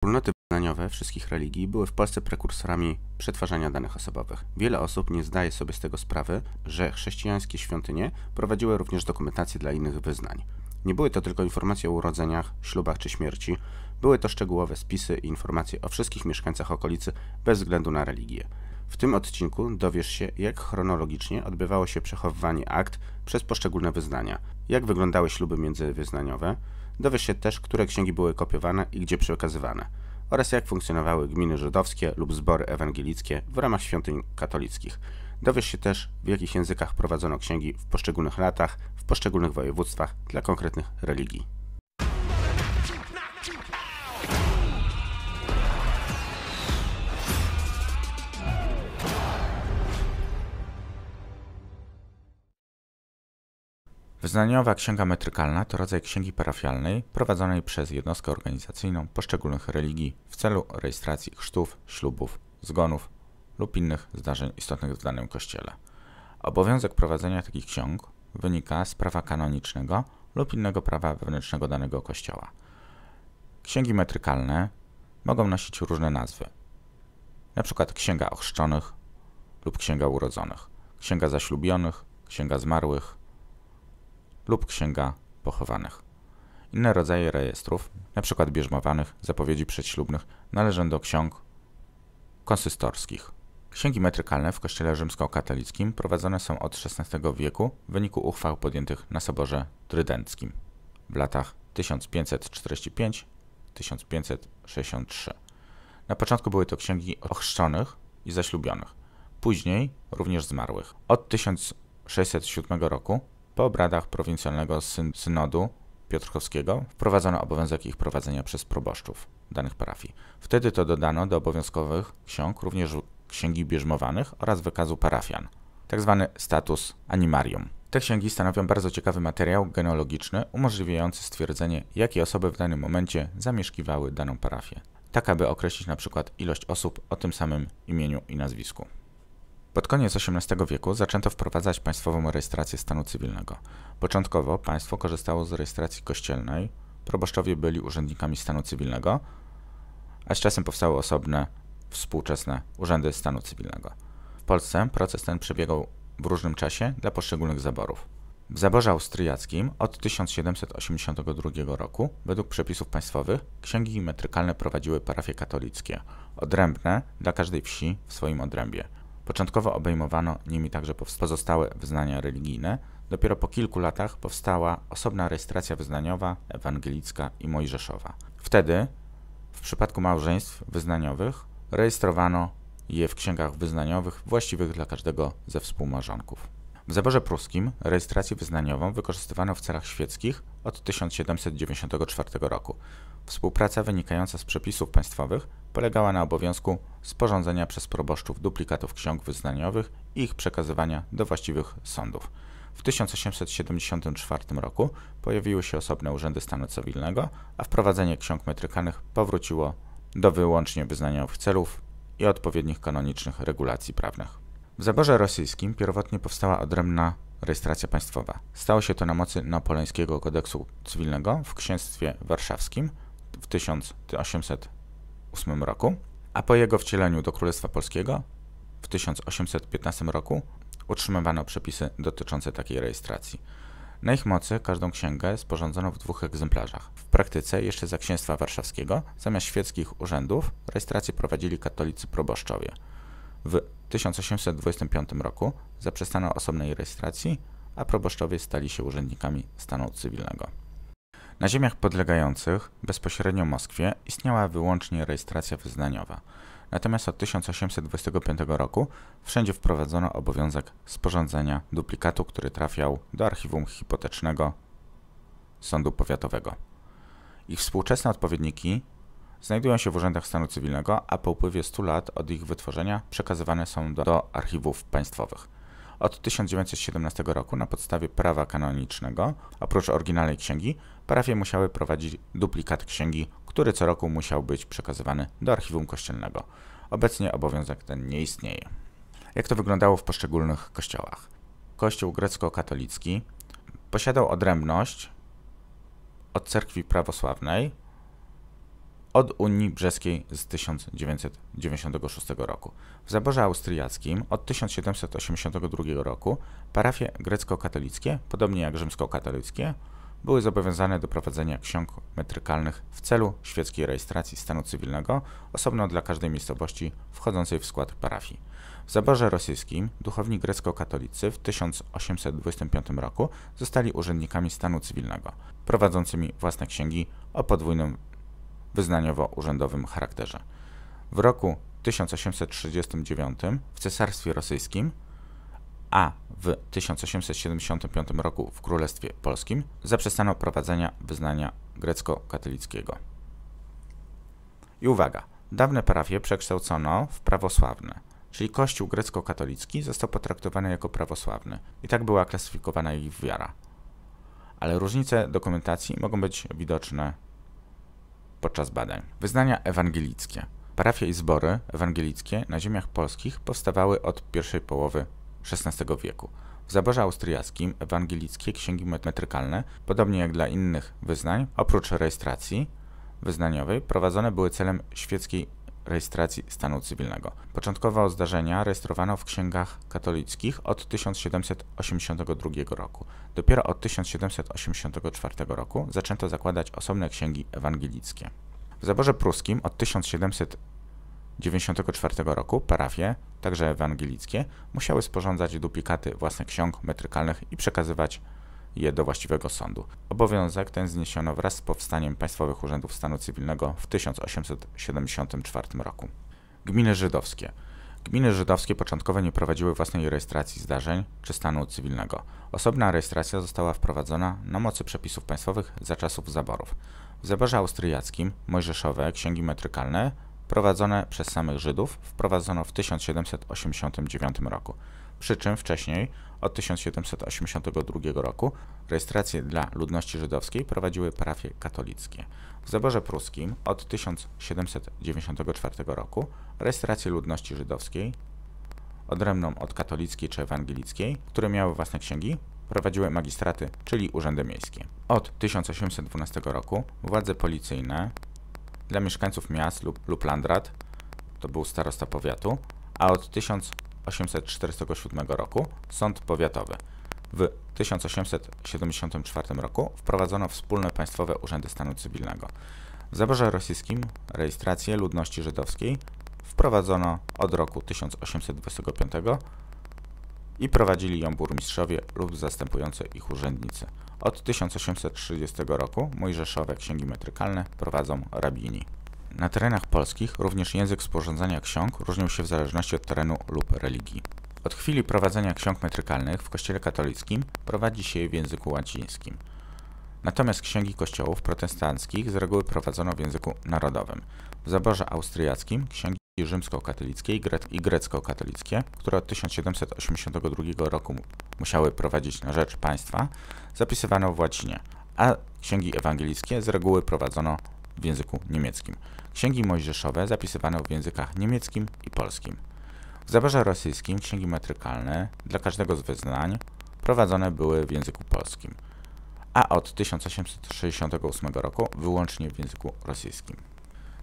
Wspólnoty wyznaniowe wszystkich religii były w Polsce prekursorami przetwarzania danych osobowych. Wiele osób nie zdaje sobie z tego sprawy, że chrześcijańskie świątynie prowadziły również dokumentację dla innych wyznań. Nie były to tylko informacje o urodzeniach, ślubach czy śmierci, były to szczegółowe spisy i informacje o wszystkich mieszkańcach okolicy bez względu na religię. W tym odcinku dowiesz się, jak chronologicznie odbywało się przechowywanie akt przez poszczególne wyznania, jak wyglądały śluby międzywyznaniowe. Dowiesz się też, które księgi były kopiowane i gdzie przekazywane, oraz jak funkcjonowały gminy żydowskie lub zbory ewangelickie w ramach świątyń katolickich. Dowiesz się też, w jakich językach prowadzono księgi w poszczególnych latach, w poszczególnych województwach dla konkretnych religii. Wyznaniowa księga metrykalna to rodzaj księgi parafialnej prowadzonej przez jednostkę organizacyjną poszczególnych religii w celu rejestracji chrztów, ślubów, zgonów lub innych zdarzeń istotnych w danym kościele. Obowiązek prowadzenia takich ksiąg wynika z prawa kanonicznego lub innego prawa wewnętrznego danego kościoła. Księgi metrykalne mogą nosić różne nazwy, np. księga ochrzczonych lub księga urodzonych, księga zaślubionych, księga zmarłych lub księga pochowanych. Inne rodzaje rejestrów, np. bierzmowanych, zapowiedzi przedślubnych, należą do ksiąg konsystorskich. Księgi metrykalne w kościele rzymskokatolickim prowadzone są od XVI wieku w wyniku uchwał podjętych na Soborze Trydenckim w latach 1545-1563. Na początku były to księgi ochrzczonych i zaślubionych, później również zmarłych. Od 1607 roku po obradach prowincjalnego synodu piotrkowskiego wprowadzono obowiązek ich prowadzenia przez proboszczów danych parafii. Wtedy to dodano do obowiązkowych ksiąg również księgi bierzmowanych oraz wykazu parafian, tzw. status animarium. Te księgi stanowią bardzo ciekawy materiał genealogiczny umożliwiający stwierdzenie, jakie osoby w danym momencie zamieszkiwały daną parafię, tak aby określić np. ilość osób o tym samym imieniu i nazwisku. Pod koniec XVIII wieku zaczęto wprowadzać państwową rejestrację stanu cywilnego. Początkowo państwo korzystało z rejestracji kościelnej, proboszczowie byli urzędnikami stanu cywilnego, a z czasem powstały osobne, współczesne urzędy stanu cywilnego. W Polsce proces ten przebiegał w różnym czasie dla poszczególnych zaborów. W zaborze austriackim od 1782 roku, według przepisów państwowych, księgi metrykalne prowadziły parafie katolickie, odrębne dla każdej wsi w swoim odrębie. Początkowo obejmowano nimi także pozostałe wyznania religijne, dopiero po kilku latach powstała osobna rejestracja wyznaniowa, ewangelicka i mojżeszowa. Wtedy, w przypadku małżeństw wyznaniowych, rejestrowano je w księgach wyznaniowych właściwych dla każdego ze współmałżonków. W zaborze pruskim rejestrację wyznaniową wykorzystywano w celach świeckich od 1794 roku. Współpraca wynikająca z przepisów państwowych polegała na obowiązku sporządzenia przez proboszczów duplikatów ksiąg wyznaniowych i ich przekazywania do właściwych sądów. W 1874 roku pojawiły się osobne urzędy stanu cywilnego, a wprowadzenie ksiąg metrykalnych powróciło do wyłącznie wyznaniowych celów i odpowiednich kanonicznych regulacji prawnych. W zaborze rosyjskim pierwotnie powstała odrębna rejestracja państwowa. Stało się to na mocy Napoleońskiego kodeksu cywilnego w księstwie warszawskim w 1808 roku, a po jego wcieleniu do Królestwa Polskiego w 1815 roku utrzymywano przepisy dotyczące takiej rejestracji. Na ich mocy każdą księgę sporządzono w 2 egzemplarzach. W praktyce jeszcze za księstwa warszawskiego zamiast świeckich urzędów rejestrację prowadzili katolicy proboszczowie. W 1825 roku zaprzestano osobnej rejestracji, a proboszczowie stali się urzędnikami stanu cywilnego. Na ziemiach podlegających bezpośrednio Moskwie istniała wyłącznie rejestracja wyznaniowa. Natomiast od 1825 roku wszędzie wprowadzono obowiązek sporządzenia duplikatu, który trafiał do archiwum hipotecznego Sądu Powiatowego. Ich współczesne odpowiedniki znajdują się w urzędach stanu cywilnego, a po upływie 100 lat od ich wytworzenia przekazywane są do archiwów państwowych. Od 1917 roku na podstawie prawa kanonicznego, oprócz oryginalnej księgi, parafie musiały prowadzić duplikat księgi, który co roku musiał być przekazywany do archiwum kościelnego. Obecnie obowiązek ten nie istnieje. Jak to wyglądało w poszczególnych kościołach? Kościół grecko-katolicki posiadał odrębność od cerkwi prawosławnej od Unii Brzeskiej z 1996 roku. W zaborze austriackim od 1782 roku parafie grecko-katolickie, podobnie jak rzymskokatolickie, były zobowiązane do prowadzenia ksiąg metrykalnych w celu świeckiej rejestracji stanu cywilnego, osobno dla każdej miejscowości wchodzącej w skład parafii. W zaborze rosyjskim duchowni grecko-katolicy w 1825 roku zostali urzędnikami stanu cywilnego, prowadzącymi własne księgi o podwójnym wyznaniowo-urzędowym charakterze. W roku 1839 w Cesarstwie Rosyjskim, a w 1875 roku w Królestwie Polskim zaprzestano prowadzenia wyznania grecko-katolickiego. I uwaga, dawne parafie przekształcono w prawosławne, czyli Kościół grecko-katolicki został potraktowany jako prawosławny i tak była klasyfikowana ich wiara. Ale różnice dokumentacji mogą być widoczne podczas badań. Wyznania ewangelickie. Parafie i zbory ewangelickie na ziemiach polskich powstawały od pierwszej połowy XVI wieku. W zaborze austriackim ewangelickie księgi metrykalne, podobnie jak dla innych wyznań, oprócz rejestracji wyznaniowej, prowadzone były celem świeckiej rejestracji stanu cywilnego. Początkowo zdarzenia rejestrowano w księgach katolickich od 1782 roku. Dopiero od 1784 roku zaczęto zakładać osobne księgi ewangelickie. W zaborze pruskim od 1794 roku parafie, także ewangelickie, musiały sporządzać duplikaty własnych ksiąg metrykalnych i przekazywać je do właściwego sądu. Obowiązek ten zniesiono wraz z powstaniem Państwowych Urzędów Stanu Cywilnego w 1874 roku. Gminy żydowskie. Gminy żydowskie początkowo nie prowadziły własnej rejestracji zdarzeń czy stanu cywilnego. Osobna rejestracja została wprowadzona na mocy przepisów państwowych za czasów zaborów. W zaborze austriackim mojżeszowe księgi metrykalne prowadzone przez samych Żydów wprowadzono w 1789 roku. Przy czym wcześniej, od 1782 roku, rejestrację dla ludności żydowskiej prowadziły parafie katolickie. W zaborze pruskim od 1794 roku rejestrację ludności żydowskiej, odrębną od katolickiej czy ewangelickiej, które miały własne księgi, prowadziły magistraty, czyli urzędy miejskie. Od 1812 roku władze policyjne dla mieszkańców miast lub landrat, to był starosta powiatu, a od 1847 roku sąd powiatowy. W 1874 roku wprowadzono wspólne państwowe urzędy stanu cywilnego. W zaborze rosyjskim rejestrację ludności żydowskiej wprowadzono od roku 1825 i prowadzili ją burmistrzowie lub zastępujący ich urzędnicy. Od 1830 roku mojżeszowe księgi metrykalne prowadzą rabini. Na terenach polskich również język sporządzania ksiąg różnił się w zależności od terenu lub religii. Od chwili prowadzenia ksiąg metrykalnych w Kościele katolickim prowadzi się je w języku łacińskim. Natomiast księgi kościołów protestanckich z reguły prowadzono w języku narodowym. W zaborze austriackim księgi rzymskokatolickie i grecko-katolickie, które od 1782 roku musiały prowadzić na rzecz państwa, zapisywano w łacinie, a księgi ewangelickie z reguły prowadzono w języku niemieckim. Księgi mojżeszowe zapisywano w językach niemieckim i polskim. W zaborze rosyjskim księgi metrykalne dla każdego z wyznań prowadzone były w języku polskim, a od 1868 roku wyłącznie w języku rosyjskim.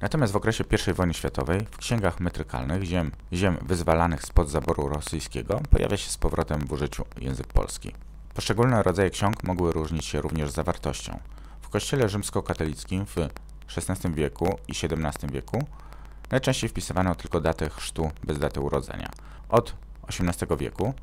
Natomiast w okresie I wojny światowej w księgach metrykalnych ziem wyzwalanych spod zaboru rosyjskiego pojawia się z powrotem w użyciu język polski. Poszczególne rodzaje ksiąg mogły różnić się również zawartością. W kościele rzymskokatolickim w XVI wieku i XVII wieku najczęściej wpisywano tylko datę chrztu bez daty urodzenia. Od XVIII wieku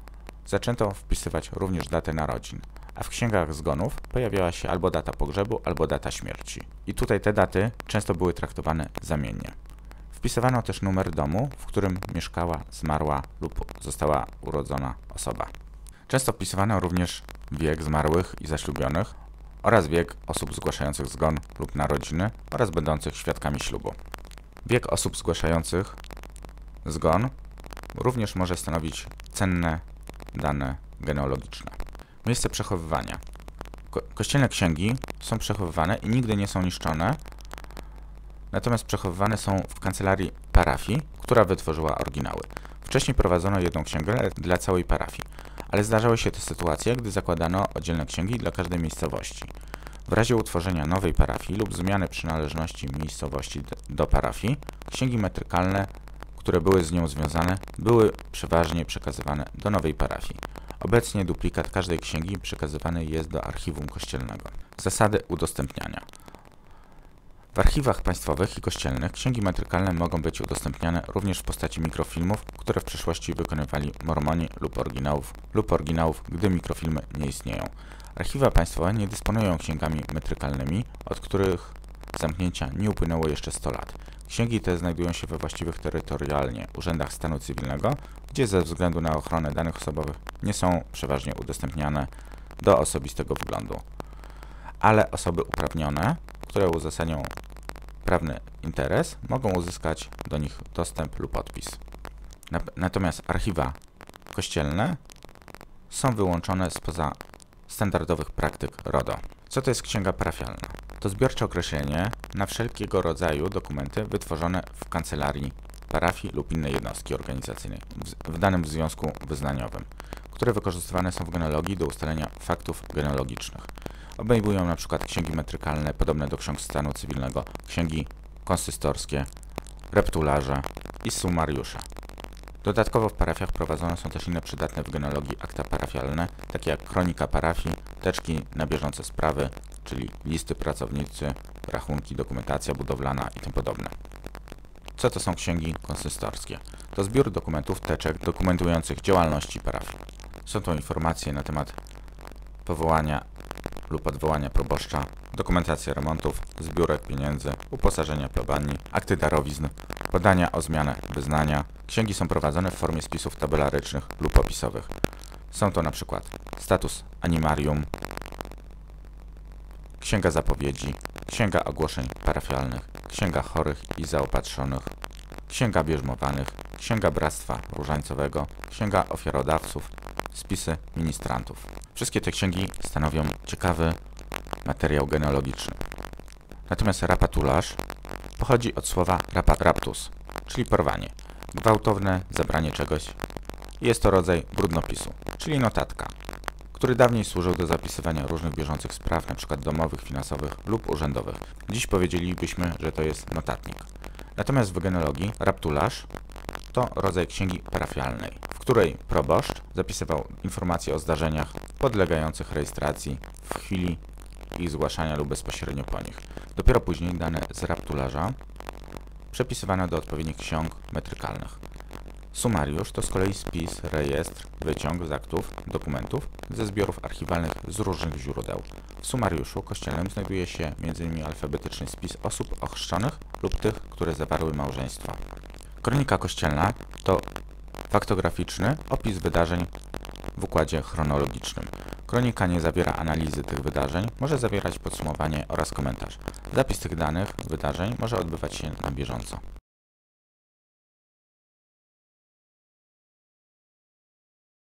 zaczęto wpisywać również datę narodzin, a w księgach zgonów pojawiała się albo data pogrzebu, albo data śmierci. I tutaj te daty często były traktowane zamiennie. Wpisywano też numer domu, w którym mieszkała, zmarła lub została urodzona osoba. Często wpisywano również wiek zmarłych i zaślubionych oraz wiek osób zgłaszających zgon lub narodziny oraz będących świadkami ślubu. Wiek osób zgłaszających zgon również może stanowić cenne dane genealogiczne. Miejsce przechowywania. Kościelne księgi są przechowywane i nigdy nie są niszczone, natomiast przechowywane są w kancelarii parafii, która wytworzyła oryginały. Wcześniej prowadzono jedną księgę dla całej parafii, ale zdarzały się te sytuacje, gdy zakładano oddzielne księgi dla każdej miejscowości. W razie utworzenia nowej parafii lub zmiany przynależności miejscowości do parafii, księgi metrykalne, które były z nią związane, były przeważnie przekazywane do nowej parafii. Obecnie duplikat każdej księgi przekazywany jest do archiwum kościelnego. Zasady udostępniania. W archiwach państwowych i kościelnych księgi metrykalne mogą być udostępniane również w postaci mikrofilmów, które w przeszłości wykonywali mormoni lub oryginałów, gdy mikrofilmy nie istnieją. Archiwa państwowe nie dysponują księgami metrykalnymi, od których zamknięcia nie upłynęło jeszcze 100 lat. Księgi te znajdują się we właściwych terytorialnie urzędach stanu cywilnego, gdzie ze względu na ochronę danych osobowych nie są przeważnie udostępniane do osobistego wglądu. Ale osoby uprawnione, które uzasadnią prawny interes, mogą uzyskać do nich dostęp lub podpis. Natomiast archiwa kościelne są wyłączone spoza standardowych praktyk RODO. Co to jest księga parafialna? To zbiorcze określenie na wszelkiego rodzaju dokumenty wytworzone w kancelarii parafii lub innej jednostki organizacyjnej w danym związku wyznaniowym, które wykorzystywane są w genealogii do ustalenia faktów genealogicznych. Obejmują np. księgi metrykalne podobne do ksiąg stanu cywilnego, księgi konsystorskie, reptularze i sumariusze. Dodatkowo w parafiach prowadzone są też inne przydatne w genealogii akta parafialne, takie jak kronika parafii, teczki na bieżące sprawy, czyli listy pracownicy, rachunki, dokumentacja budowlana i tym podobne. Co to są księgi konsystorskie? To zbiór dokumentów, teczek dokumentujących działalności parafii. Są to informacje na temat powołania lub odwołania proboszcza, dokumentacja remontów, zbiórek pieniędzy, uposażenia plebanii, akty darowizn, podania o zmianę wyznania. Księgi są prowadzone w formie spisów tabelarycznych lub opisowych. Są to np. status animarium, księga zapowiedzi, księga ogłoszeń parafialnych, księga chorych i zaopatrzonych, księga bierzmowanych, księga bractwa różańcowego, księga ofiarodawców, spisy ministrantów. Wszystkie te księgi stanowią ciekawy materiał genealogiczny. Natomiast rapatularz pochodzi od słowa raptus, czyli porwanie, gwałtowne zabranie czegoś. Jest to rodzaj brudnopisu, czyli notatka, który dawniej służył do zapisywania różnych bieżących spraw, np. domowych, finansowych lub urzędowych. Dziś powiedzielibyśmy, że to jest notatnik. Natomiast w genealogii raptularz to rodzaj księgi parafialnej, w której proboszcz zapisywał informacje o zdarzeniach podlegających rejestracji w chwili ich zgłaszania lub bezpośrednio po nich. Dopiero później dane z raptularza przepisywano do odpowiednich ksiąg metrykalnych. Sumariusz to z kolei spis, rejestr, wyciąg z aktów, dokumentów ze zbiorów archiwalnych z różnych źródeł. W sumariuszu kościelnym znajduje się m.in. alfabetyczny spis osób ochrzczonych lub tych, które zawarły małżeństwo. Kronika kościelna to faktograficzny opis wydarzeń w układzie chronologicznym. Kronika nie zawiera analizy tych wydarzeń, może zawierać podsumowanie oraz komentarz. Zapis tych danych wydarzeń może odbywać się na bieżąco.